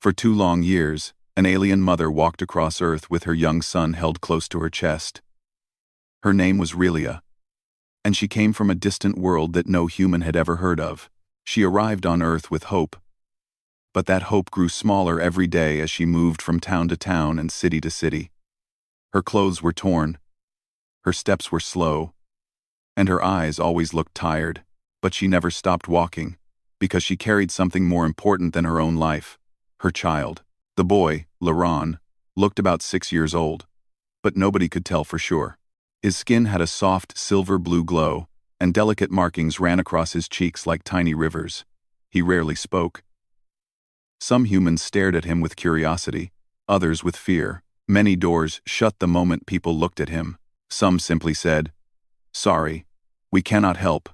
For 2 long years, an alien mother walked across Earth with her young son held close to her chest. Her name was Relia, and she came from a distant world that no human had ever heard of. She arrived on Earth with hope, but that hope grew smaller every day as she moved from town to town and city to city. Her clothes were torn, her steps were slow, and her eyes always looked tired, but she never stopped walking, because she carried something more important than her own life, her child. The boy, Laron, looked about 6 years old, but nobody could tell for sure. His skin had a soft silver-blue glow, and delicate markings ran across his cheeks like tiny rivers. He rarely spoke. Some humans stared at him with curiosity, others with fear. Many doors shut the moment people looked at him. Some simply said, "Sorry, we cannot help."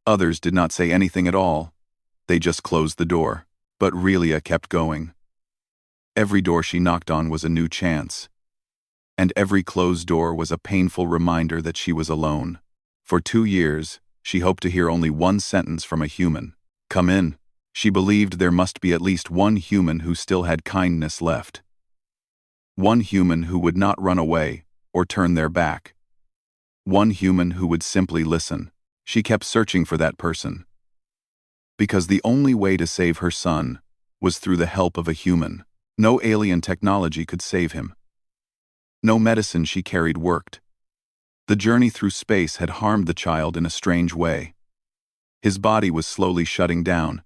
Others did not say anything at all. They just closed the door. But Relia kept going. Every door she knocked on was a new chance, and every closed door was a painful reminder that she was alone. For 2 years, she hoped to hear only one sentence from a human. "Come in." She believed there must be at least one human who still had kindness left. One human who would not run away or turn their back. One human who would simply listen. She kept searching for that person, because the only way to save her son was through the help of a human. No alien technology could save him. No medicine she carried worked. The journey through space had harmed the child in a strange way. His body was slowly shutting down,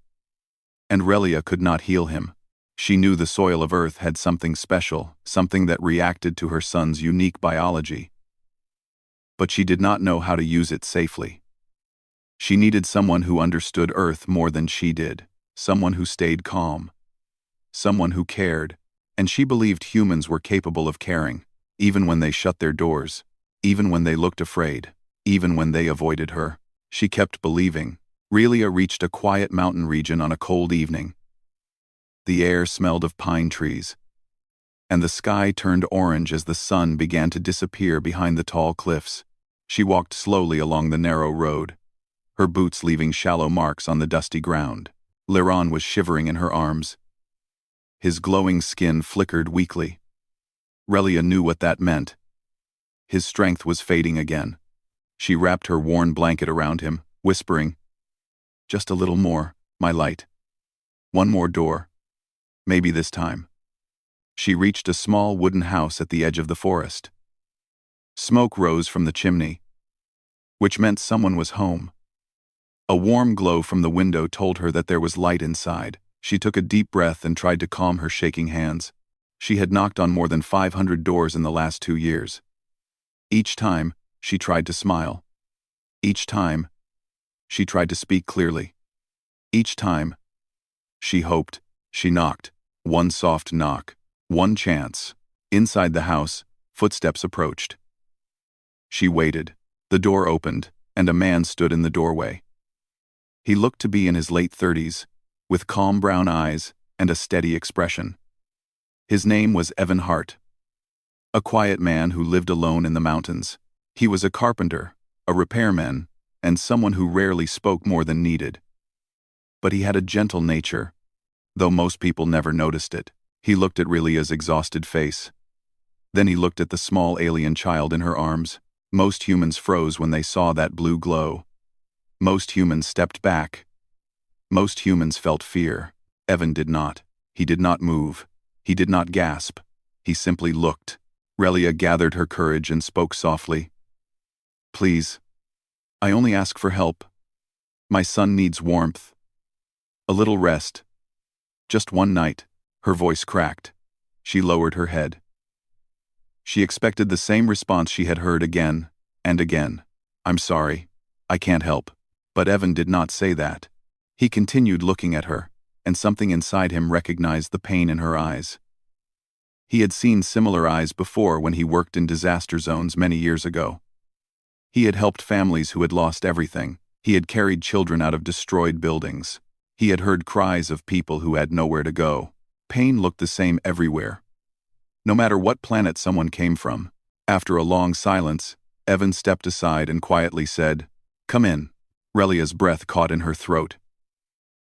and Relia could not heal him. She knew the soil of Earth had something special, something that reacted to her son's unique biology. But she did not know how to use it safely. She needed someone who understood Earth more than she did, someone who stayed calm, someone who cared, and she believed humans were capable of caring, even when they shut their doors, even when they looked afraid, even when they avoided her. She kept believing. Relia reached a quiet mountain region on a cold evening. The air smelled of pine trees, and the sky turned orange as the sun began to disappear behind the tall cliffs. She walked slowly along the narrow road, her boots leaving shallow marks on the dusty ground. Laron was shivering in her arms. His glowing skin flickered weakly. Relia knew what that meant. His strength was fading again. She wrapped her worn blanket around him, whispering, "Just a little more, my light. One more door. Maybe this time." She reached a small wooden house at the edge of the forest. Smoke rose from the chimney, which meant someone was home. A warm glow from the window told her that there was light inside. She took a deep breath and tried to calm her shaking hands. She had knocked on more than 500 doors in the last 2 years. Each time, she tried to smile. Each time, she tried to speak clearly. Each time, she hoped. She knocked. One soft knock. One chance. Inside the house, footsteps approached. She waited. The door opened, and a man stood in the doorway. He looked to be in his late 30s, with calm brown eyes and a steady expression. His name was Evan Hart, a quiet man who lived alone in the mountains. He was a carpenter, a repairman, and someone who rarely spoke more than needed. But he had a gentle nature, though most people never noticed it. He looked at Relia's exhausted face. Then he looked at the small alien child in her arms. Most humans froze when they saw that blue glow. Most humans stepped back. Most humans felt fear. Evan did not. He did not move. He did not gasp. He simply looked. Relia gathered her courage and spoke softly. "Please, I only ask for help. My son needs warmth. A little rest. Just one night." Her voice cracked. She lowered her head. She expected the same response she had heard again and again. "I'm sorry. I can't help." But Evan did not say that. He continued looking at her, and something inside him recognized the pain in her eyes. He had seen similar eyes before when he worked in disaster zones many years ago. He had helped families who had lost everything. He had carried children out of destroyed buildings. He had heard cries of people who had nowhere to go. Pain looked the same everywhere, no matter what planet someone came from. After a long silence, Evan stepped aside and quietly said, "Come in." Relia's breath caught in her throat.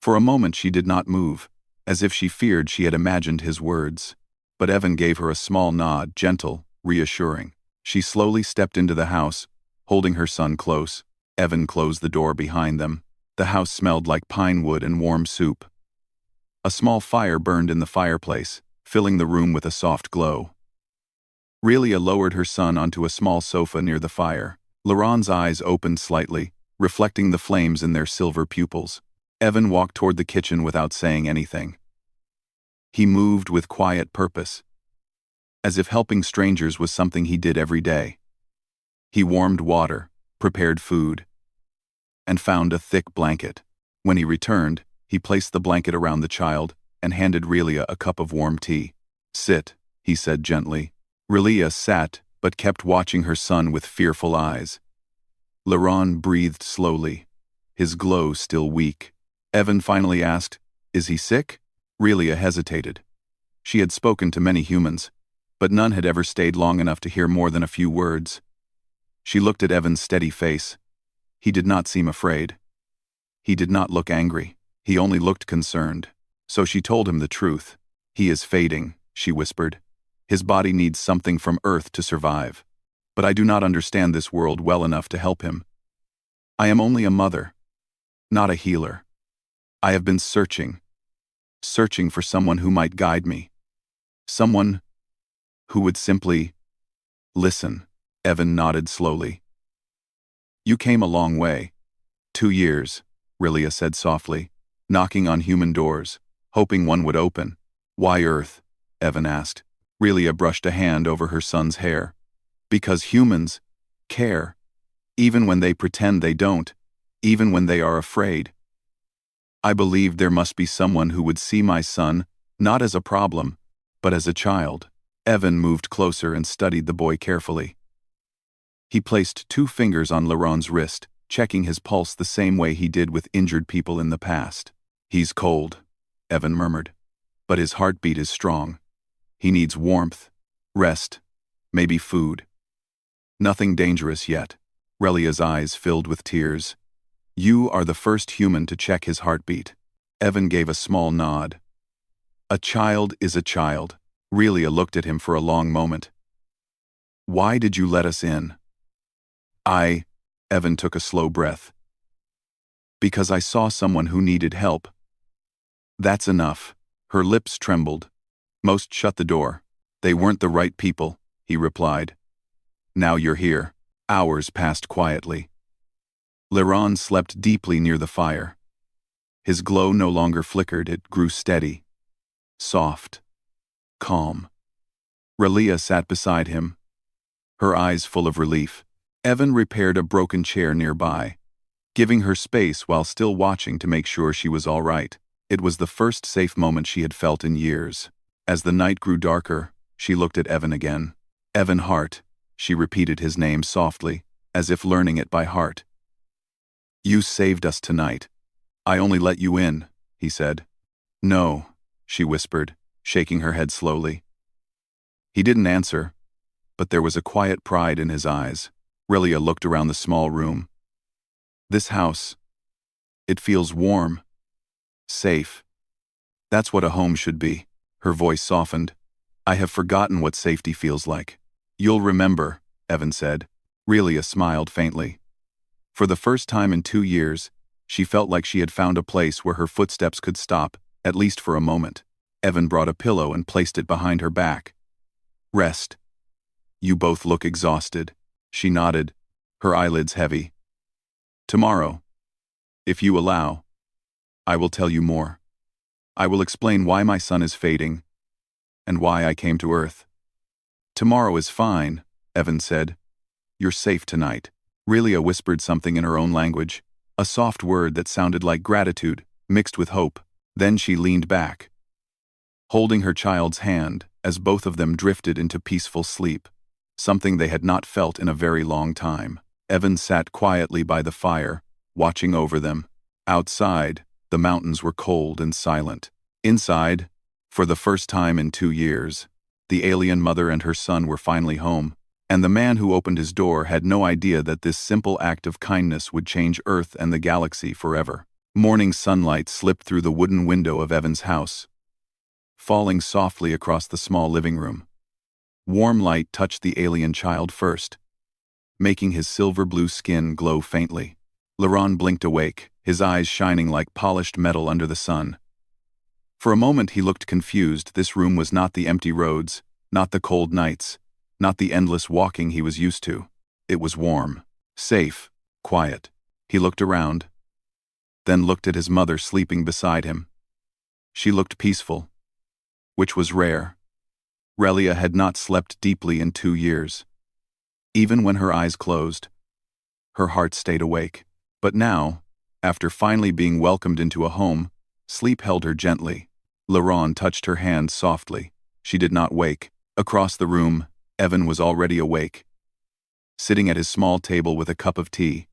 For a moment she did not move, as if she feared she had imagined his words. But Evan gave her a small nod, gentle, reassuring. She slowly stepped into the house, holding her son close. Evan closed the door behind them. The house smelled like pine wood and warm soup. A small fire burned in the fireplace, filling the room with a soft glow. Relia lowered her son onto a small sofa near the fire. Laurent's eyes opened slightly, reflecting the flames in their silver pupils. Evan walked toward the kitchen without saying anything. He moved with quiet purpose, as if helping strangers was something he did every day. He warmed water, prepared food, and found a thick blanket. When he returned, he placed the blanket around the child and handed Relia a cup of warm tea. "Sit," he said gently. Relia sat, but kept watching her son with fearful eyes. Laurent breathed slowly, his glow still weak. Evan finally asked, "Is he sick?" Relia hesitated. She had spoken to many humans, but none had ever stayed long enough to hear more than a few words. She looked at Evan's steady face. He did not seem afraid. He did not look angry. He only looked concerned. So she told him the truth. "He is fading," she whispered. "His body needs something from Earth to survive. But I do not understand this world well enough to help him. I am only a mother, not a healer. I have been searching for someone who might guide me. Someone who would simply listen." Evan nodded slowly. "You came a long way. 2 years," Relia said softly, knocking on human doors, hoping one would open. "Why Earth?" Evan asked. Relia brushed a hand over her son's hair. "Because humans care, even when they pretend they don't, even when they are afraid. I believed there must be someone who would see my son, not as a problem, but as a child." Evan moved closer and studied the boy carefully. He placed 2 fingers on Laurent's wrist, checking his pulse the same way he did with injured people in the past. "He's cold," Evan murmured, "but his heartbeat is strong. He needs warmth, rest, maybe food. Nothing dangerous yet." Relia's eyes filled with tears. "You are the first human to check his heartbeat." Evan gave a small nod. "A child is a child." Relia looked at him for a long moment. "Why did you let us in?" Evan took a slow breath. "Because I saw someone who needed help." "That's enough." Her lips trembled. "Most shut the door. They weren't the right people," he replied. "Now you're here." Hours passed quietly. Laurent slept deeply near the fire. His glow no longer flickered, it grew steady, soft, calm. Relia sat beside him, her eyes full of relief. Evan repaired a broken chair nearby, giving her space while still watching to make sure she was all right. It was the first safe moment she had felt in years. As the night grew darker, she looked at Evan again. "Evan Hart," she repeated his name softly, as if learning it by heart. "You saved us tonight. I only let you in," he said. "No," she whispered, shaking her head slowly. He didn't answer, but there was a quiet pride in his eyes. Relia looked around the small room. "This house, it feels warm, safe. That's what a home should be." Her voice softened. "I have forgotten what safety feels like." "You'll remember," Evan said. Relia smiled faintly. For the first time in 2 years, she felt like she had found a place where her footsteps could stop, at least for a moment. Evan brought a pillow and placed it behind her back. "Rest. You both look exhausted." She nodded, her eyelids heavy. "Tomorrow, if you allow, I will tell you more. I will explain why my son is fading, and why I came to Earth." "Tomorrow is fine," Evan said. "You're safe tonight." Relia whispered something in her own language, a soft word that sounded like gratitude, mixed with hope. Then she leaned back, holding her child's hand as both of them drifted into peaceful sleep, something they had not felt in a very long time. Evan sat quietly by the fire, watching over them. Outside, the mountains were cold and silent. Inside, for the first time in 2 years, the alien mother and her son were finally home, and the man who opened his door had no idea that this simple act of kindness would change Earth and the galaxy forever. Morning sunlight slipped through the wooden window of Evan's house, falling softly across the small living room. Warm light touched the alien child first, making his silver-blue skin glow faintly. Laurent blinked awake, his eyes shining like polished metal under the sun. For a moment he looked confused. This room was not the empty roads, not the cold nights, not the endless walking he was used to. It was warm, safe, quiet. He looked around, then looked at his mother sleeping beside him. She looked peaceful, which was rare. Relia had not slept deeply in 2 years. Even when her eyes closed, her heart stayed awake. But now, after finally being welcomed into a home, sleep held her gently. Laurent touched her hand softly. She did not wake. Across the room, Evan was already awake, sitting at his small table with a cup of tea.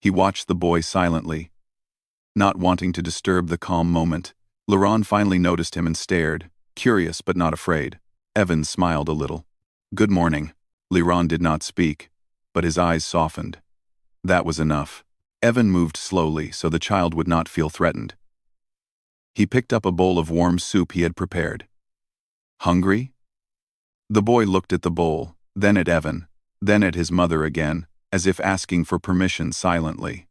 He watched the boy silently, not wanting to disturb the calm moment. Laurent finally noticed him and stared, curious but not afraid. Evan smiled a little. "Good morning." Laurent did not speak, but his eyes softened. That was enough. Evan moved slowly so the child would not feel threatened. He picked up a bowl of warm soup he had prepared. "Hungry?" The boy looked at the bowl, then at Evan, then at his mother again, as if asking for permission silently.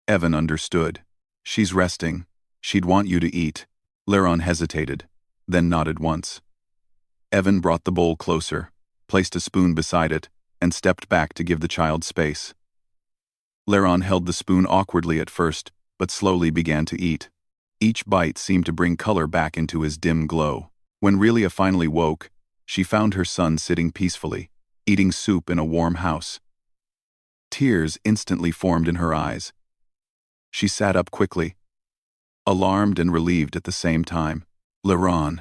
Evan understood. "She's resting. She'd want you to eat." Laurent hesitated, then nodded once. Evan brought the bowl closer, placed a spoon beside it, and stepped back to give the child space. Laurent held the spoon awkwardly at first, but slowly began to eat. Each bite seemed to bring color back into his dim glow. When Relia finally woke, she found her son sitting peacefully, eating soup in a warm house. Tears instantly formed in her eyes. She sat up quickly, alarmed and relieved at the same time. "Laurent,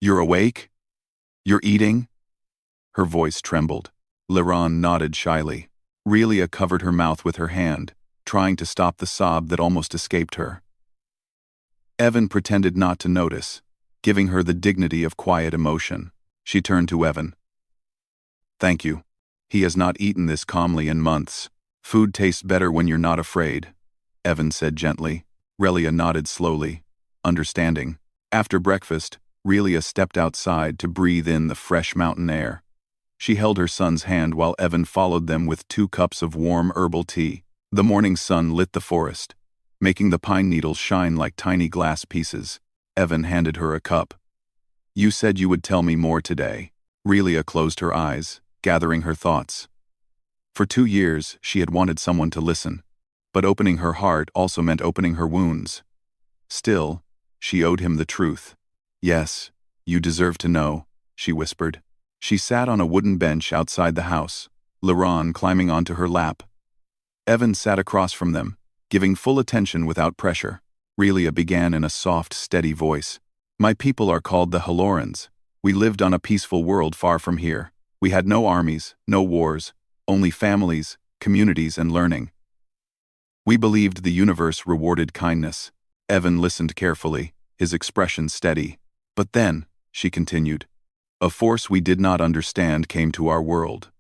you're awake? You're eating?" Her voice trembled. Laurent nodded shyly. Relia covered her mouth with her hand, trying to stop the sob that almost escaped her. Evan pretended not to notice, giving her the dignity of quiet emotion. She turned to Evan. "Thank you. He has not eaten this calmly in months. Food tastes better when you're not afraid," Evan said gently. Relia nodded slowly, understanding. After breakfast, Relia stepped outside to breathe in the fresh mountain air. She held her son's hand while Evan followed them with 2 cups of warm herbal tea. The morning sun lit the forest, making the pine needles shine like tiny glass pieces. Evan handed her a cup. "You said you would tell me more today." Relia closed her eyes, gathering her thoughts. For 2 years, she had wanted someone to listen, but opening her heart also meant opening her wounds. Still, she owed him the truth. "Yes, you deserve to know," she whispered. She sat on a wooden bench outside the house, Laurent climbing onto her lap. Evan sat across from them, giving full attention without pressure. Relia began in a soft, steady voice. "My people are called the Halorans. We lived on a peaceful world far from here. We had no armies, no wars, only families, communities, and learning. We believed the universe rewarded kindness." Evan listened carefully, his expression steady. "But then," she continued, "a force we did not understand came to our world.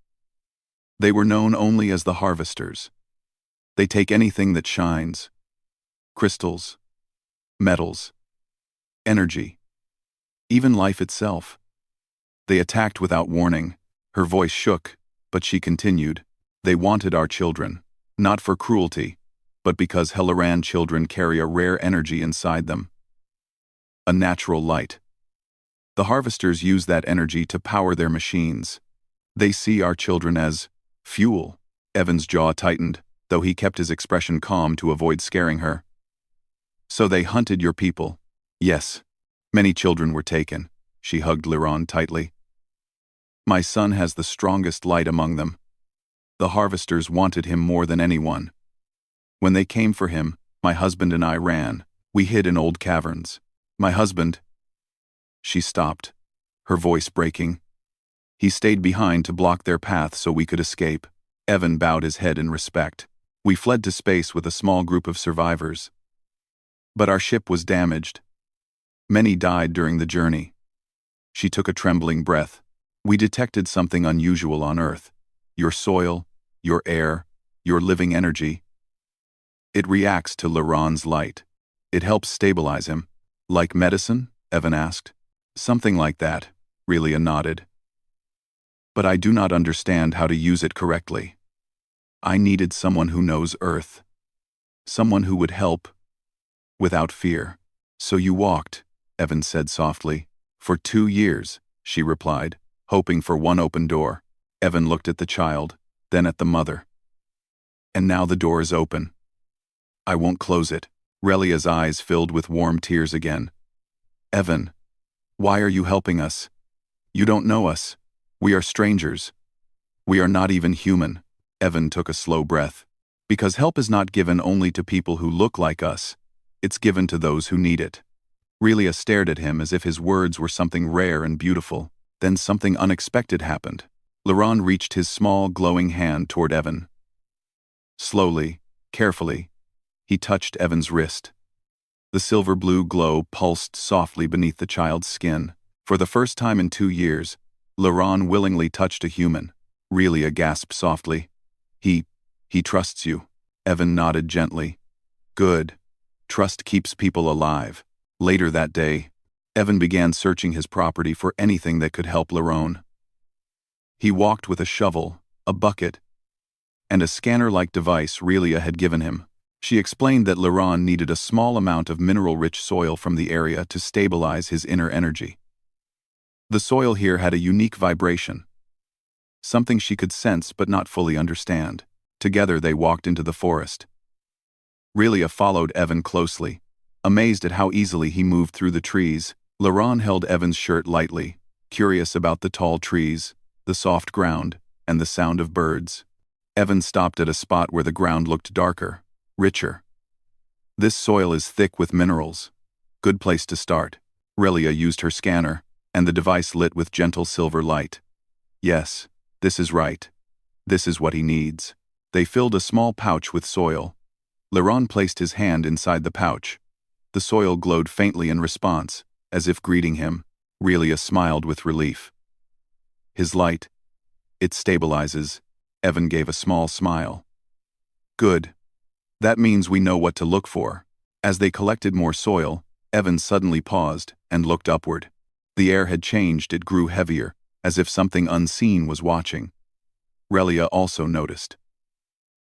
They were known only as the harvesters. They take anything that shines. Crystals, metals, energy, even life itself. They attacked without warning." Her voice shook, but she continued. "They wanted our children, not for cruelty, but because Haloran children carry a rare energy inside them. A natural light. The harvesters use that energy to power their machines. They see our children as fuel." Evan's jaw tightened, though he kept his expression calm to avoid scaring her. "So they hunted your people?" "Yes. Many children were taken." She hugged Laurent tightly. "My son has the strongest light among them. The harvesters wanted him more than anyone. When they came for him, my husband and I ran. We hid in old caverns. My husband—" She stopped, her voice breaking. "He stayed behind to block their path so we could escape." Evan bowed his head in respect. "We fled to space with a small group of survivors. But our ship was damaged. Many died during the journey." She took a trembling breath. "We detected something unusual on Earth. Your soil, your air, your living energy. It reacts to Laurent's light. It helps stabilize him. Like medicine?" Evan asked. Something like that, Relia nodded. But I do not understand how to use it correctly. I needed someone who knows Earth. Someone who would help, without fear. So you walked, Evan said softly. For 2 years, she replied, hoping for one open door. Evan looked at the child, then at the mother. And now the door is open. I won't close it. Relia's eyes filled with warm tears again. Evan, why are you helping us? You don't know us. We are strangers. We are not even human. Evan took a slow breath. Because help is not given only to people who look like us. It's given to those who need it. Relia stared at him as if his words were something rare and beautiful. Then something unexpected happened. Laurent reached his small, glowing hand toward Evan. Slowly, carefully, he touched Evan's wrist. The silver-blue glow pulsed softly beneath the child's skin. For the first time in 2 years, Laurent willingly touched a human. Relia gasped softly. He trusts you. Evan nodded gently. Good. Trust keeps people alive. Later that day, Evan began searching his property for anything that could help Laurent. He walked with a shovel, a bucket, and a scanner-like device Relia had given him. She explained that Laurent needed a small amount of mineral-rich soil from the area to stabilize his inner energy. The soil here had a unique vibration, something she could sense but not fully understand. Together they walked into the forest. Relia followed Evan closely, amazed at how easily he moved through the trees. Laurent held Evan's shirt lightly, curious about the tall trees, the soft ground, and the sound of birds. Evan stopped at a spot where the ground looked darker, richer. This soil is thick with minerals. Good place to start. Relia used her scanner, and the device lit with gentle silver light. Yes, this is right. This is what he needs. They filled a small pouch with soil. Laurent placed his hand inside the pouch. The soil glowed faintly in response, as if greeting him. Relia smiled with relief. His light. It stabilizes. Evan gave a small smile. Good. That means we know what to look for. As they collected more soil, Evan suddenly paused and looked upward. The air had changed, it grew heavier, as if something unseen was watching. Relia also noticed.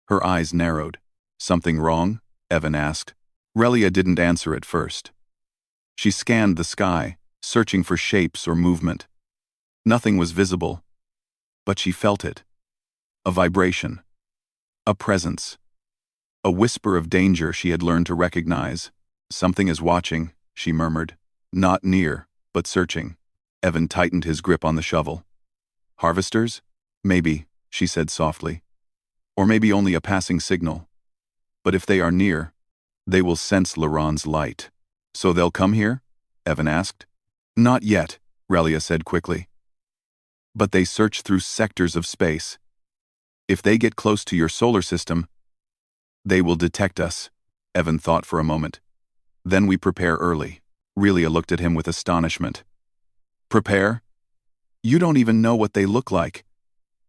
Her eyes narrowed. Something wrong? Evan asked. Relia didn't answer at first. She scanned the sky, searching for shapes or movement. Nothing was visible, but she felt it. A vibration. A presence. A whisper of danger she had learned to recognize. Something is watching, she murmured. Not near, but searching. Evan tightened his grip on the shovel. Harvesters? Maybe, she said softly. Or maybe only a passing signal. But if they are near, they will sense Laurent's light. So they'll come here? Evan asked. Not yet, Relia said quickly. But they search through sectors of space. If they get close to your solar system, they will detect us. Evan thought for a moment. Then we prepare early. Relia looked at him with astonishment. Prepare? You don't even know what they look like.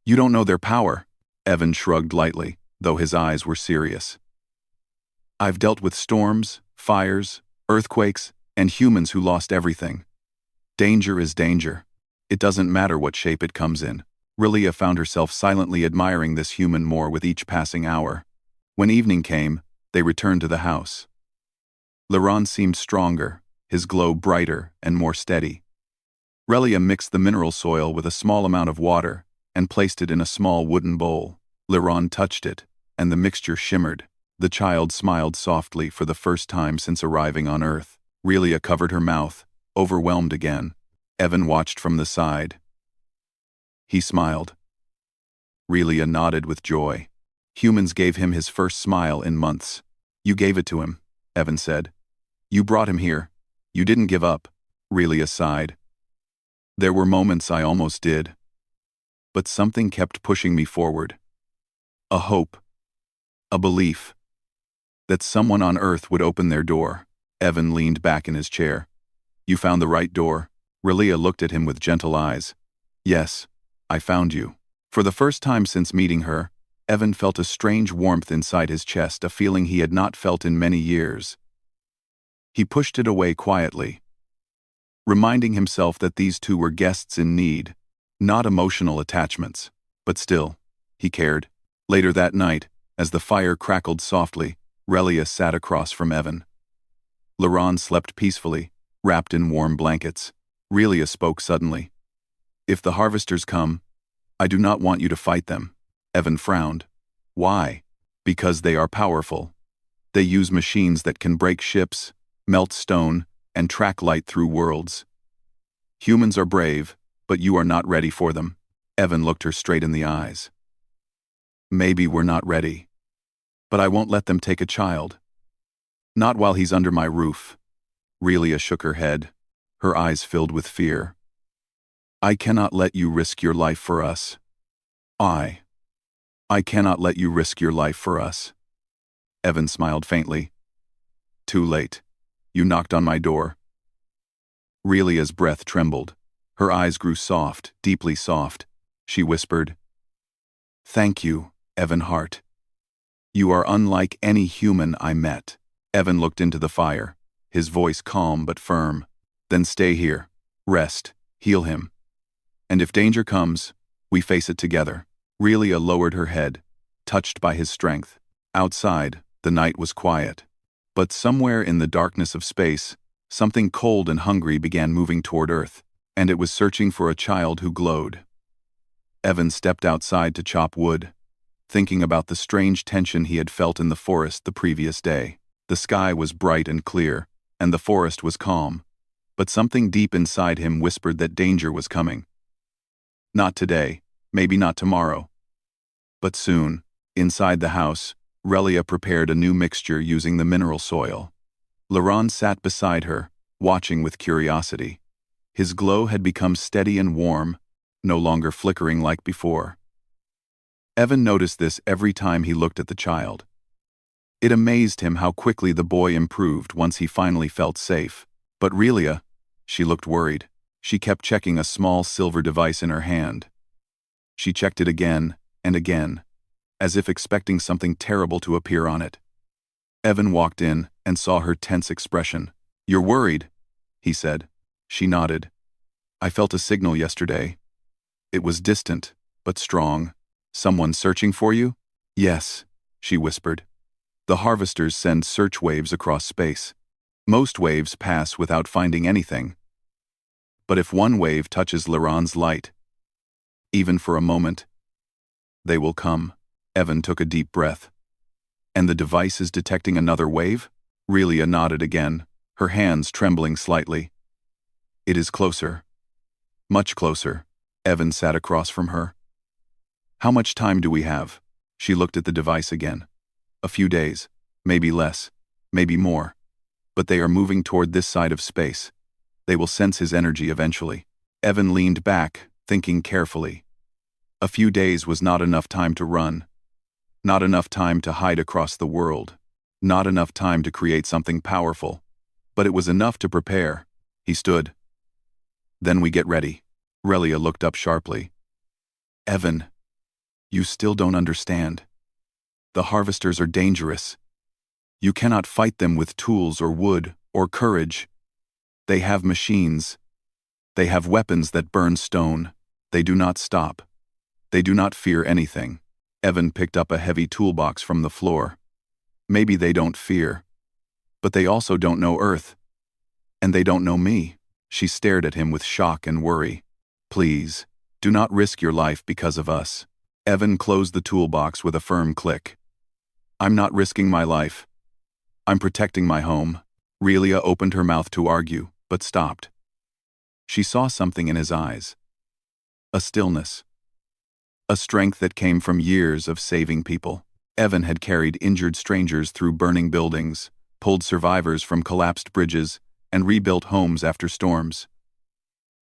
You don't know their power. Evan shrugged lightly, though his eyes were serious. I've dealt with storms, fires, earthquakes, and humans who lost everything. Danger is danger. It doesn't matter what shape it comes in. Relia found herself silently admiring this human more with each passing hour. When evening came, they returned to the house. Laurent seemed stronger, his glow brighter and more steady. Relia mixed the mineral soil with a small amount of water and placed it in a small wooden bowl. Laurent touched it, and the mixture shimmered. The child smiled softly for the first time since arriving on Earth. Relia covered her mouth, overwhelmed again. Evan watched from the side. He smiled. Relia nodded with joy. Humans gave him his first smile in months. You gave it to him, Evan said. You brought him here. You didn't give up. Relia sighed. There were moments I almost did. But something kept pushing me forward. A hope. A belief. That someone on Earth would open their door. Evan leaned back in his chair. You found the right door? Relia looked at him with gentle eyes. Yes, I found you. For the first time since meeting her, Evan felt a strange warmth inside his chest, a feeling he had not felt in many years. He pushed it away quietly. reminding himself that these two were guests in need, not emotional attachments. But still, he cared. Later that night, as the fire crackled softly, Relia sat across from Evan. Laurent slept peacefully, wrapped in warm blankets. Relia spoke suddenly. "If the harvesters come, I do not want you to fight them." Evan frowned. "Why?" "Because they are powerful. They use machines that can break ships, melt stone, and track light through worlds. Humans are brave, but you are not ready for them." Evan looked her straight in the eyes. "Maybe we're not ready. But I won't let them take a child. Not while he's under my roof." Relia shook her head, her eyes filled with fear. "I cannot let you risk your life for us. I cannot let you risk your life for us." Evan smiled faintly. "Too late. You knocked on my door." Relia's breath trembled. Her eyes grew soft, deeply soft. She whispered, "Thank you, Evan Hart. You are unlike any human I met." Evan looked into the fire, his voice calm but firm. "Then stay here. Rest. Heal him. And if danger comes, we face it together." Relia lowered her head, touched by his strength. Outside, the night was quiet. But somewhere in the darkness of space, something cold and hungry began moving toward Earth, and it was searching for a child who glowed. Evan stepped outside to chop wood, thinking about the strange tension he had felt in the forest the previous day. The sky was bright and clear, and the forest was calm, but something deep inside him whispered that danger was coming. Not today, maybe not tomorrow. But soon, inside the house, Relia prepared a new mixture using the mineral soil. Laurent sat beside her, watching with curiosity. His glow had become steady and warm, no longer flickering like before. Evan noticed this every time he looked at the child. It amazed him how quickly the boy improved once he finally felt safe. But Relia, she looked worried. She kept checking a small silver device in her hand. She checked it again and again, as if expecting something terrible to appear on it. Evan walked in and saw her tense expression. "You're worried," he said. She nodded. "I felt a signal yesterday. It was distant, but strong. Someone searching for you?" "Yes," she whispered. "The harvesters send search waves across space. Most waves pass without finding anything. But if one wave touches Laurent's light, even for a moment, they will come." Evan took a deep breath. "And the device is detecting another wave?" Relia nodded again, her hands trembling slightly. "It is closer. Much closer." Evan sat across from her. "How much time do we have?" She looked at the device again. "A few days, maybe less, maybe more. But they are moving toward this side of space. They will sense his energy eventually." Evan leaned back, thinking carefully. A few days was not enough time to run. Not enough time to hide across the world. Not enough time to create something powerful. But it was enough to prepare. He stood. "Then we get ready." Relia looked up sharply. "Evan, you still don't understand. The harvesters are dangerous. You cannot fight them with tools or wood or courage. They have machines. They have weapons that burn stone. They do not stop. They do not fear anything." Evan picked up a heavy toolbox from the floor. "Maybe they don't fear. But they also don't know Earth. And they don't know me." She stared at him with shock and worry. "Please, do not risk your life because of us." Evan closed the toolbox with a firm click. "I'm not risking my life. I'm protecting my home." Relia opened her mouth to argue, but stopped. She saw something in his eyes. A stillness. A strength that came from years of saving people. Evan had carried injured strangers through burning buildings, pulled survivors from collapsed bridges, and rebuilt homes after storms.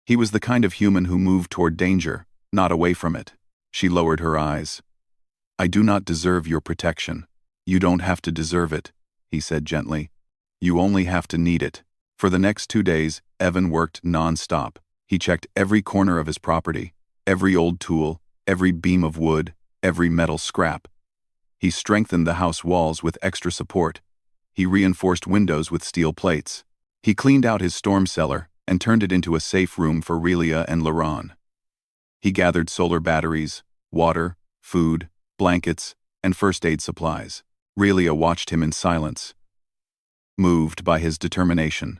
He was the kind of human who moved toward danger, not away from it. She lowered her eyes. "I do not deserve your protection." "You don't have to deserve it," he said gently. "You only have to need it." For the next 2 days, Evan worked non-stop. He checked every corner of his property, every old tool, every beam of wood, every metal scrap. He strengthened the house walls with extra support. He reinforced windows with steel plates. He cleaned out his storm cellar, and turned it into a safe room for Relia and Laron. He gathered solar batteries, water, food, blankets, and first aid supplies. Relia watched him in silence, moved by his determination.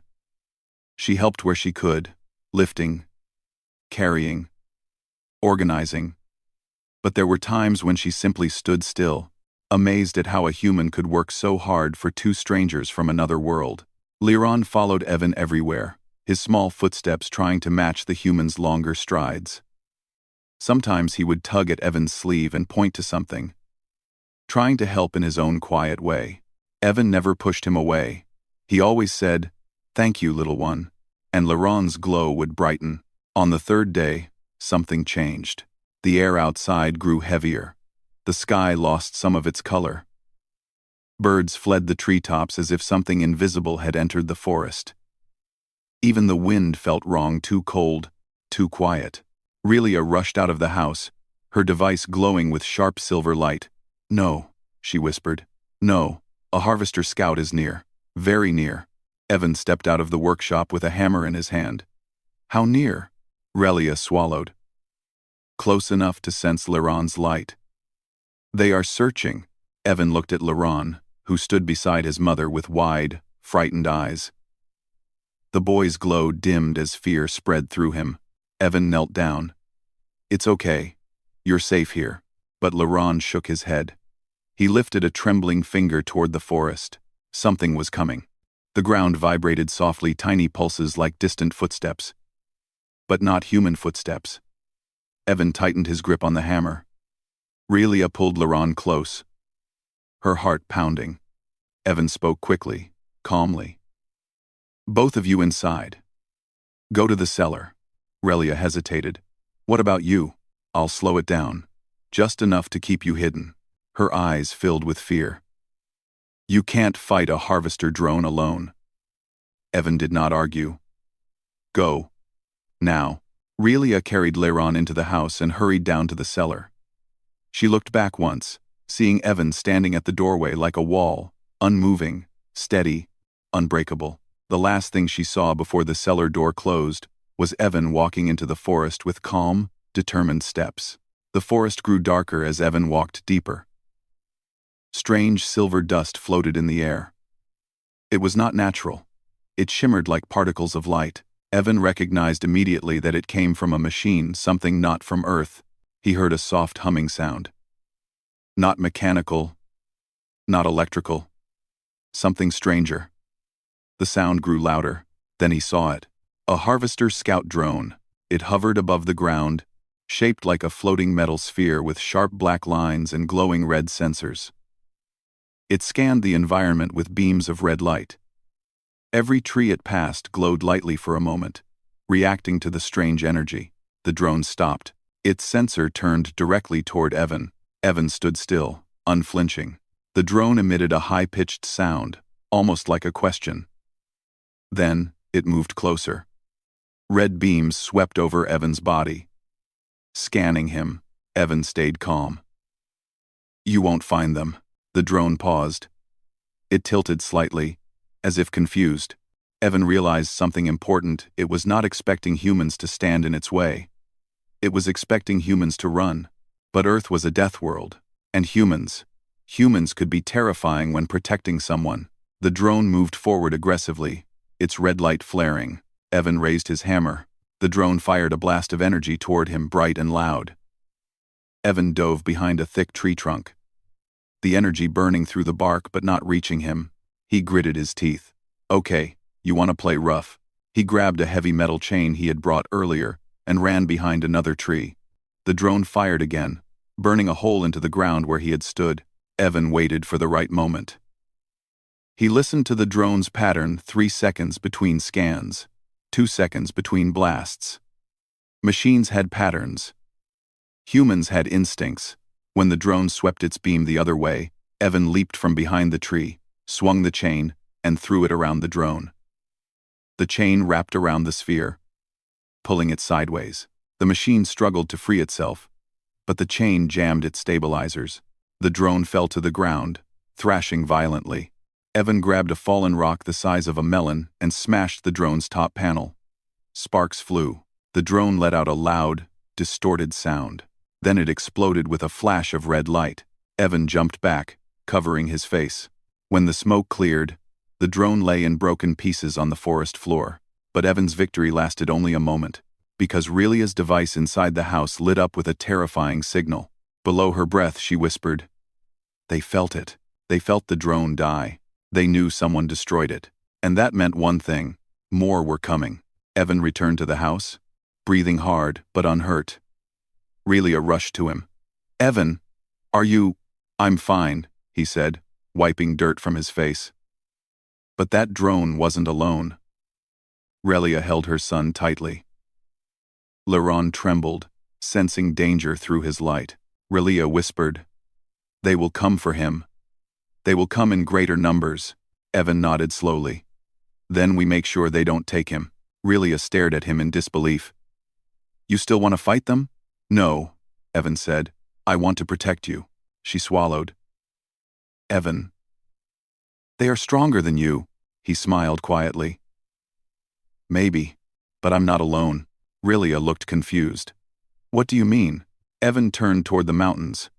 She helped where she could, lifting, carrying, organizing. But there were times when she simply stood still, amazed at how a human could work so hard for two strangers from another world. Liron followed Evan everywhere, his small footsteps trying to match the human's longer strides. Sometimes he would tug at Evan's sleeve and point to something, trying to help in his own quiet way. Evan never pushed him away. He always said, "Thank you, little one," and Liron's glow would brighten. On the third day, something changed. The air outside grew heavier. The sky lost some of its color. Birds fled the treetops as if something invisible had entered the forest. Even the wind felt wrong, too cold, too quiet. Relia rushed out of the house, her device glowing with sharp silver light. "No," she whispered. "No, a harvester scout is near. Very near." Evan stepped out of the workshop with a hammer in his hand. "How near?" Relia swallowed. "Close enough to sense Liron's light." "They are searching." Evan looked at Liron, who stood beside his mother with wide, frightened eyes. The boy's glow dimmed as fear spread through him. Evan knelt down. "It's okay. You're safe here." But Liron shook his head. He lifted a trembling finger toward the forest. Something was coming. The ground vibrated softly, tiny pulses like distant footsteps. But not human footsteps. Evan tightened his grip on the hammer. Relia pulled Liron close, her heart pounding. Evan spoke quickly, calmly. "Both of you inside. Go to the cellar." Relia hesitated. "What about you?" "I'll slow it down. Just enough to keep you hidden." Her eyes filled with fear. "You can't fight a harvester drone alone." Evan did not argue. "Go. Now." Relia carried Liron into the house and hurried down to the cellar. She looked back once, seeing Evan standing at the doorway like a wall, unmoving, steady, unbreakable. The last thing she saw before the cellar door closed was Evan walking into the forest with calm, determined steps. The forest grew darker as Evan walked deeper. Strange silver dust floated in the air. It was not natural. It shimmered like particles of light. Evan recognized immediately that it came from a machine, something not from Earth. He heard a soft humming sound. Not mechanical, not electrical. Something stranger. The sound grew louder. Then he saw it. A harvester scout drone. It hovered above the ground, shaped like a floating metal sphere with sharp black lines and glowing red sensors. It scanned the environment with beams of red light. Every tree it passed glowed lightly for a moment, reacting to the strange energy. The drone stopped. Its sensor turned directly toward Evan. Evan stood still, unflinching. The drone emitted a high-pitched sound, almost like a question. Then, it moved closer. Red beams swept over Evan's body. Scanning him, Evan stayed calm. "You won't find them." The drone paused. It tilted slightly, as if confused. Evan realized something important. It was not expecting humans to stand in its way. It was expecting humans to run. But Earth was a death world, and humans could be terrifying when protecting someone. The drone moved forward aggressively, its red light flaring. Evan raised his hammer. The drone fired a blast of energy toward him, bright and loud. Evan dove behind a thick tree trunk, the energy burning through the bark but not reaching him. He gritted his teeth. "Okay, you want to play rough." He grabbed a heavy metal chain he had brought earlier and ran behind another tree. The drone fired again, burning a hole into the ground where he had stood. Evan waited for the right moment. He listened to the drone's pattern: 3 seconds between scans, 2 seconds between blasts. Machines had patterns. Humans had instincts. When the drone swept its beam the other way, Evan leaped from behind the tree, swung the chain, and threw it around the drone. The chain wrapped around the sphere, pulling it sideways. The machine struggled to free itself, but the chain jammed its stabilizers. The drone fell to the ground, thrashing violently. Evan grabbed a fallen rock the size of a melon and smashed the drone's top panel. Sparks flew. The drone let out a loud, distorted sound. Then it exploded with a flash of red light. Evan jumped back, covering his face. When the smoke cleared, the drone lay in broken pieces on the forest floor. But Evan's victory lasted only a moment, because Relia's device inside the house lit up with a terrifying signal. Below her breath, she whispered, "They felt it. They felt the drone die. They knew someone destroyed it. And that meant one thing. More were coming." Evan returned to the house, breathing hard but unhurt. Relia rushed to him. "Evan, are you—" "I'm fine," he said, wiping dirt from his face. But that drone wasn't alone. Relia held her son tightly. Laron trembled, sensing danger through his light. Relia whispered, "They will come for him. They will come in greater numbers." Evan nodded slowly. "Then we make sure they don't take him." Relia stared at him in disbelief. "You still want to fight them?" "No," Evan said. "I want to protect you." She swallowed. "Evan. They are stronger than you," he smiled quietly. "Maybe, but I'm not alone." Relia looked confused. "What do you mean?" Evan turned toward the mountains,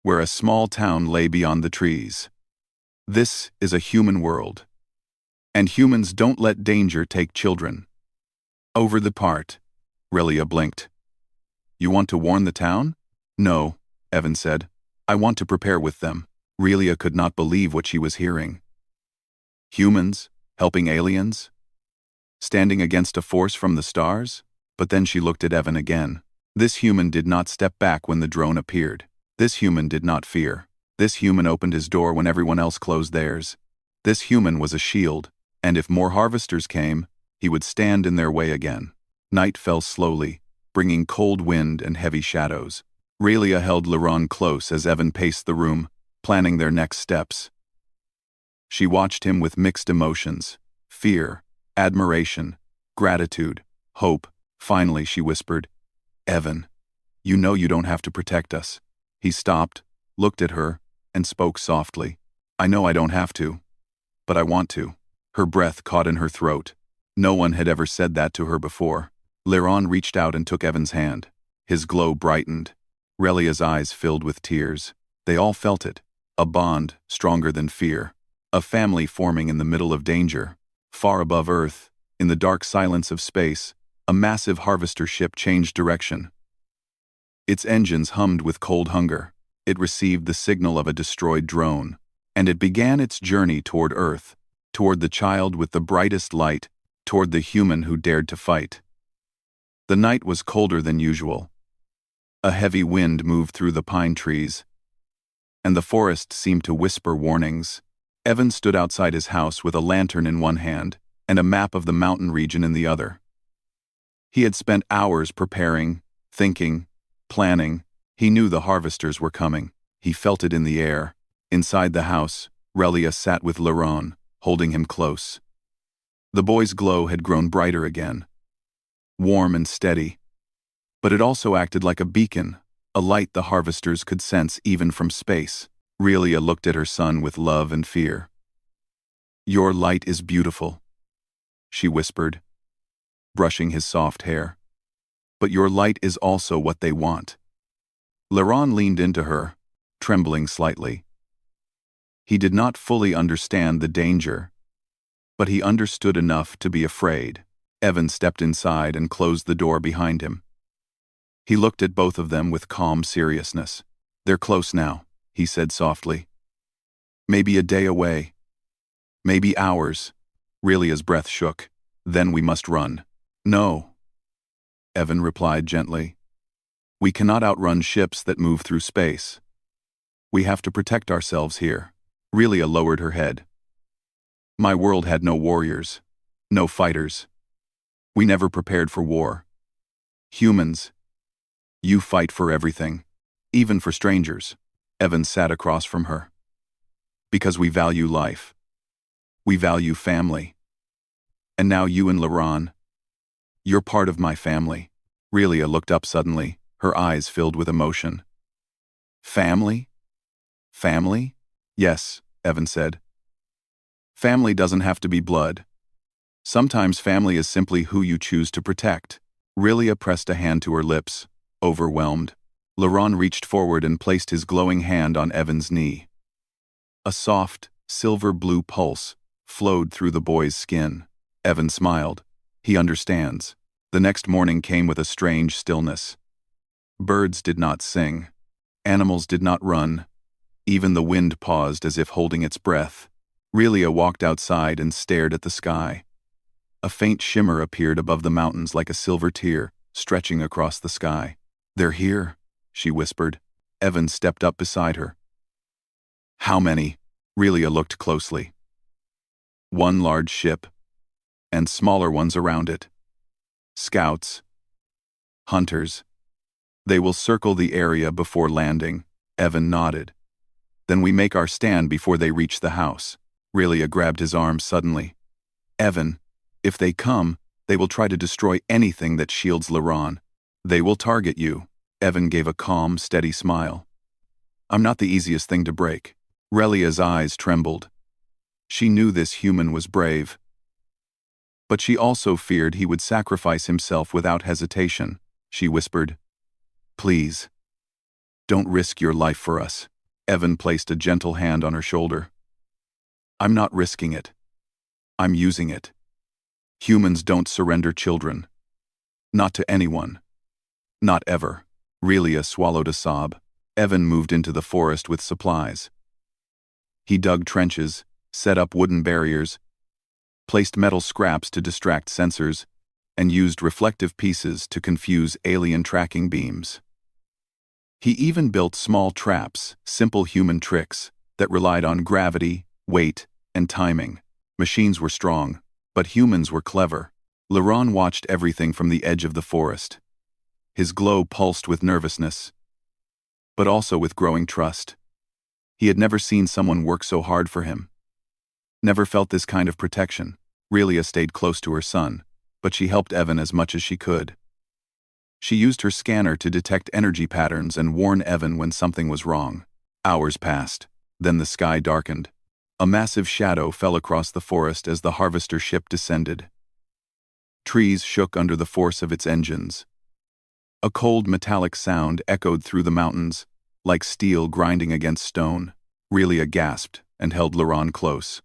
where a small town lay beyond the trees. "This is a human world, and humans don't let danger take children." "Over the part," Relia blinked. "You want to warn the town?" "No," Evan said. "I want to prepare with them." Relia could not believe what she was hearing. Humans helping aliens? Standing against a force from the stars? But then she looked at Evan again. This human did not step back when the drone appeared. This human did not fear. This human opened his door when everyone else closed theirs. This human was a shield, and if more harvesters came, he would stand in their way again. Night fell slowly, bringing cold wind and heavy shadows. Relia held Laron close as Evan paced the room, planning their next steps. She watched him with mixed emotions: fear, admiration, gratitude, hope. Finally, she whispered, "Evan, you know you don't have to protect us." He stopped, looked at her, and spoke softly. "I know I don't have to, but I want to." Her breath caught in her throat. No one had ever said that to her before. Laron reached out and took Evan's hand. His glow brightened. Relia's eyes filled with tears. They all felt it. A bond stronger than fear. A family forming in the middle of danger. Far above Earth, in the dark silence of space, a massive harvester ship changed direction. Its engines hummed with cold hunger. It received the signal of a destroyed drone, and it began its journey toward Earth, toward the child with the brightest light, toward the human who dared to fight. The night was colder than usual. A heavy wind moved through the pine trees, and the forest seemed to whisper warnings. Evan stood outside his house with a lantern in one hand and a map of the mountain region in the other. He had spent hours preparing, thinking, planning. He knew the harvesters were coming. He felt it in the air. Inside the house, Relia sat with Laron, holding him close. The boy's glow had grown brighter again, warm and steady. But it also acted like a beacon, a light the harvesters could sense even from space. Relia looked at her son with love and fear. "Your light is beautiful," she whispered, brushing his soft hair. "But your light is also what they want." Laron leaned into her, trembling slightly. He did not fully understand the danger, but he understood enough to be afraid. Evan stepped inside and closed the door behind him. He looked at both of them with calm seriousness. "They're close now," he said softly. "Maybe a day away. Maybe hours." Relia's breath shook. "Then we must run." "No," Evan replied gently. "We cannot outrun ships that move through space. We have to protect ourselves here." Relia lowered her head. "My world had no warriors, no fighters. We never prepared for war. Humans, you fight for everything, even for strangers." Evan sat across from her. "Because we value life. We value family. And now you and Laron, you're part of my family." Relia looked up suddenly, her eyes filled with emotion. "Family? Family?" "Yes," Evan said. "Family doesn't have to be blood. Sometimes family is simply who you choose to protect. Rilia pressed a hand to her lips, overwhelmed. Laurent reached forward and placed his glowing hand on Evan's knee. A soft, silver-blue pulse flowed through the boy's skin. Evan smiled. He understands. The next morning came with a strange stillness. Birds did not sing. Animals did not run. Even the wind paused as if holding its breath. Rilia walked outside and stared at the sky. A faint shimmer appeared above the mountains like a silver tear, stretching across the sky. "They're here," she whispered. Evan stepped up beside her. "How many?" Rilia looked closely. "One large ship, and smaller ones around it. Scouts. Hunters. They will circle the area before landing." Evan nodded. "Then we make our stand before they reach the house." Rilia grabbed his arm suddenly. "Evan, if they come, they will try to destroy anything that shields Laurent. They will target you." Evan gave a calm, steady smile. "I'm not the easiest thing to break." Relia's eyes trembled. She knew this human was brave. But she also feared he would sacrifice himself without hesitation. She whispered, "Please, don't risk your life for us." Evan placed a gentle hand on her shoulder. "I'm not risking it. I'm using it. Humans don't surrender children. Not to anyone. Not ever." Rilia swallowed a sob. Evan moved into the forest with supplies. He dug trenches, set up wooden barriers, placed metal scraps to distract sensors, and used reflective pieces to confuse alien tracking beams. He even built small traps, simple human tricks, that relied on gravity, weight, and timing. Machines were strong, but humans were clever. Laurent watched everything from the edge of the forest. His glow pulsed with nervousness, but also with growing trust. He had never seen someone work so hard for him. Never felt this kind of protection. Rilia stayed close to her son, but she helped Evan as much as she could. She used her scanner to detect energy patterns and warn Evan when something was wrong. Hours passed. Then the sky darkened. A massive shadow fell across the forest as the harvester ship descended. Trees shook under the force of its engines. A cold metallic sound echoed through the mountains, like steel grinding against stone. Rilia gasped and held Laurent close.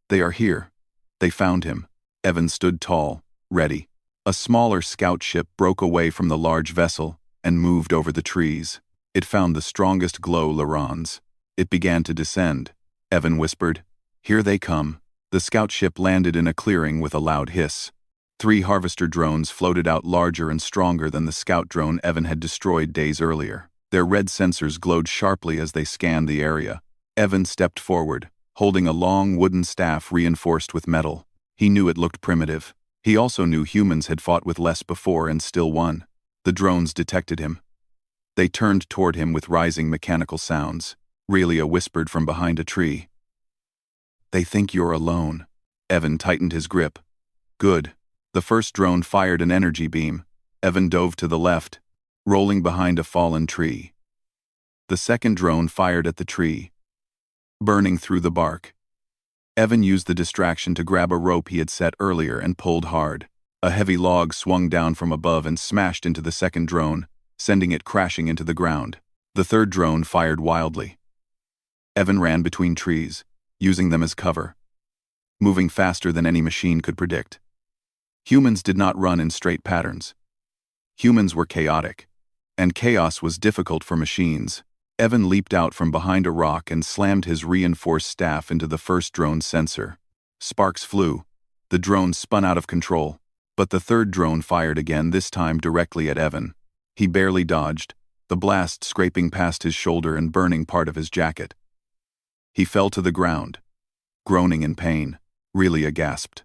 "They are here." They found him. Evan stood tall, ready. A smaller scout ship broke away from the large vessel and moved over the trees. It found the strongest glow Laurent's. It began to descend. Evan whispered, "Here they come." The scout ship landed in a clearing with a loud hiss. 3 harvester drones floated out larger and stronger than the scout drone Evan had destroyed days earlier. Their red sensors glowed sharply as they scanned the area. Evan stepped forward, holding a long wooden staff reinforced with metal. He knew it looked primitive. He also knew humans had fought with less before and still won. The drones detected him. They turned toward him with rising mechanical sounds. Rilia whispered from behind a tree, "They think you're alone." Evan tightened his grip. "Good." The first drone fired an energy beam. Evan dove to the left, rolling behind a fallen tree. The second drone fired at the tree, burning through the bark. Evan used the distraction to grab a rope he had set earlier and pulled hard. A heavy log swung down from above and smashed into the second drone, sending it crashing into the ground. The third drone fired wildly. Evan ran between trees, using them as cover, moving faster than any machine could predict. Humans did not run in straight patterns. Humans were chaotic, and chaos was difficult for machines. Evan leaped out from behind a rock and slammed his reinforced staff into the first drone's sensor. Sparks flew. The drone spun out of control, but the third drone fired again, this time directly at Evan. He barely dodged, the blast scraping past his shoulder and burning part of his jacket. He fell to the ground, groaning in pain. Rilia gasped.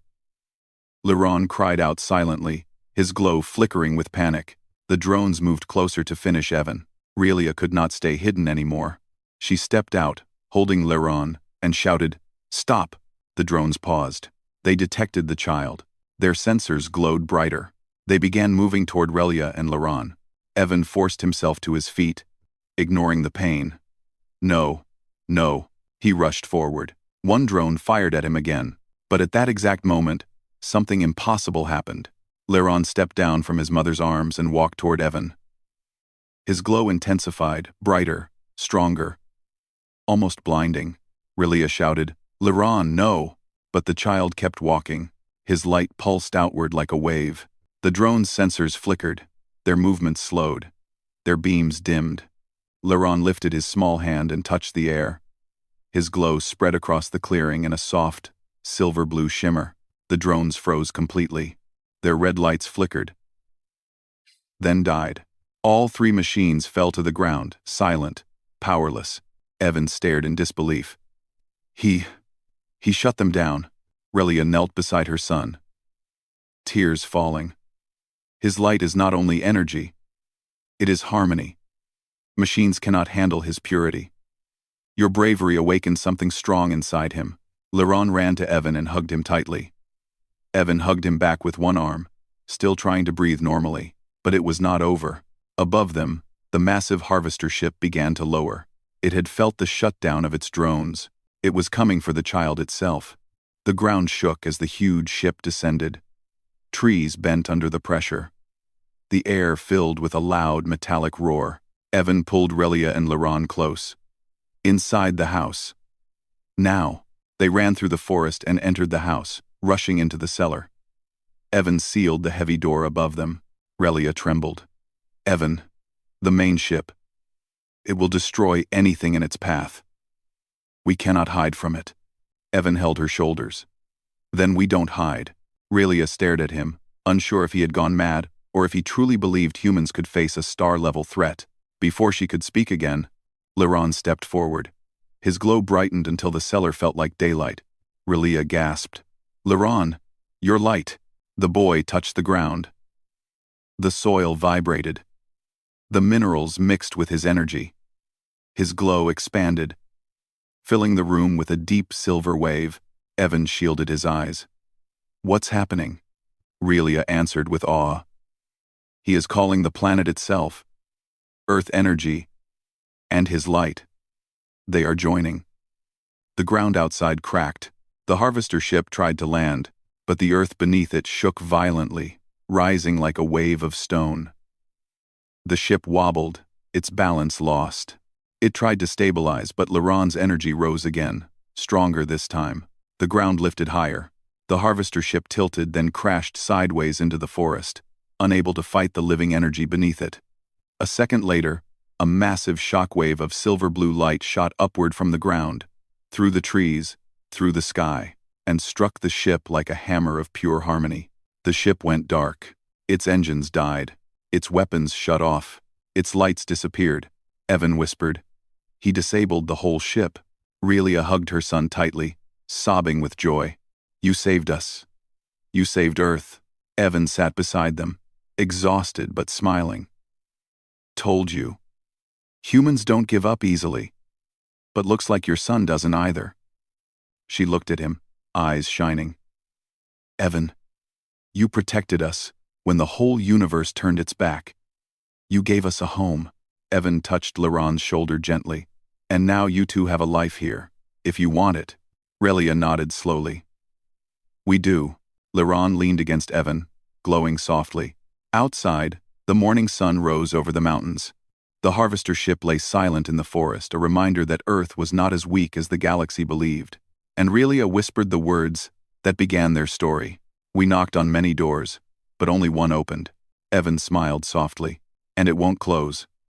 Laurent cried out silently, his glow flickering with panic. The drones moved closer to finish Evan. Rilia could not stay hidden anymore. She stepped out, holding Laurent, and shouted, "Stop!" The drones paused. They detected the child. Their sensors glowed brighter. They began moving toward Rilia and Laurent. Evan forced himself to his feet, ignoring the pain. "No, no." He rushed forward. One drone fired at him again, but at that exact moment, something impossible happened. Liron stepped down from his mother's arms and walked toward Evan. His glow intensified, brighter, stronger, almost blinding. Rilia shouted, "Liron, no!" But the child kept walking. His light pulsed outward like a wave. The drone's sensors flickered. Their movements slowed. Their beams dimmed. Liron lifted his small hand and touched the air. His glow spread across the clearing in a soft, silver-blue shimmer. The drones froze completely. Their red lights flickered, then died. All three machines fell to the ground, silent, powerless. Evan stared in disbelief. He shut them down. Relia knelt beside her son, tears falling. His light is not only energy, it is harmony. Machines cannot handle his purity. Your bravery awakened something strong inside him. Liron ran to Evan and hugged him tightly. Evan hugged him back with one arm, still trying to breathe normally. But it was not over. Above them, the massive harvester ship began to lower. It had felt the shutdown of its drones. It was coming for the child itself. The ground shook as the huge ship descended. Trees bent under the pressure. The air filled with a loud metallic roar. Evan pulled Relia and Liron close. Inside the house. Now, they ran through the forest and entered the house, rushing into the cellar. Evan sealed the heavy door above them. Relia trembled. Evan, the main ship. It will destroy anything in its path. We cannot hide from it. Evan held her shoulders. Then we don't hide. Relia stared at him, unsure if he had gone mad or if he truly believed humans could face a star-level threat. Before she could speak again, Liron stepped forward. His glow brightened until the cellar felt like daylight. Relia gasped. Liron, your light. The boy touched the ground. The soil vibrated. The minerals mixed with his energy. His glow expanded, filling the room with a deep silver wave. Evan shielded his eyes. What's happening? Relia answered with awe. He is calling the planet itself, Earth energy, and his light. They are joining. The ground outside cracked. The harvester ship tried to land, but the earth beneath it shook violently, rising like a wave of stone. The ship wobbled, its balance lost. It tried to stabilize, but Liron's energy rose again, stronger this time. The ground lifted higher. The harvester ship tilted, then crashed sideways into the forest, unable to fight the living energy beneath it. A second later, a massive shockwave of silver-blue light shot upward from the ground, through the trees, through the sky, and struck the ship like a hammer of pure harmony. The ship went dark. Its engines died. Its weapons shut off. Its lights disappeared. Evan whispered. He disabled the whole ship. Relia hugged her son tightly, sobbing with joy. You saved us. You saved Earth. Evan sat beside them, exhausted but smiling. Told you. Humans don't give up easily. But looks like your son doesn't either. She looked at him, eyes shining. Evan, you protected us when the whole universe turned its back. You gave us a home. Evan touched Liron's shoulder gently. And now you two have a life here, if you want it. Relia nodded slowly. We do. Liron leaned against Evan, glowing softly. Outside, the morning sun rose over the mountains. The harvester ship lay silent in the forest, a reminder that Earth was not as weak as the galaxy believed. And Relia whispered the words that began their story. We knocked on many doors, but only one opened. Evan smiled softly. And it won't close.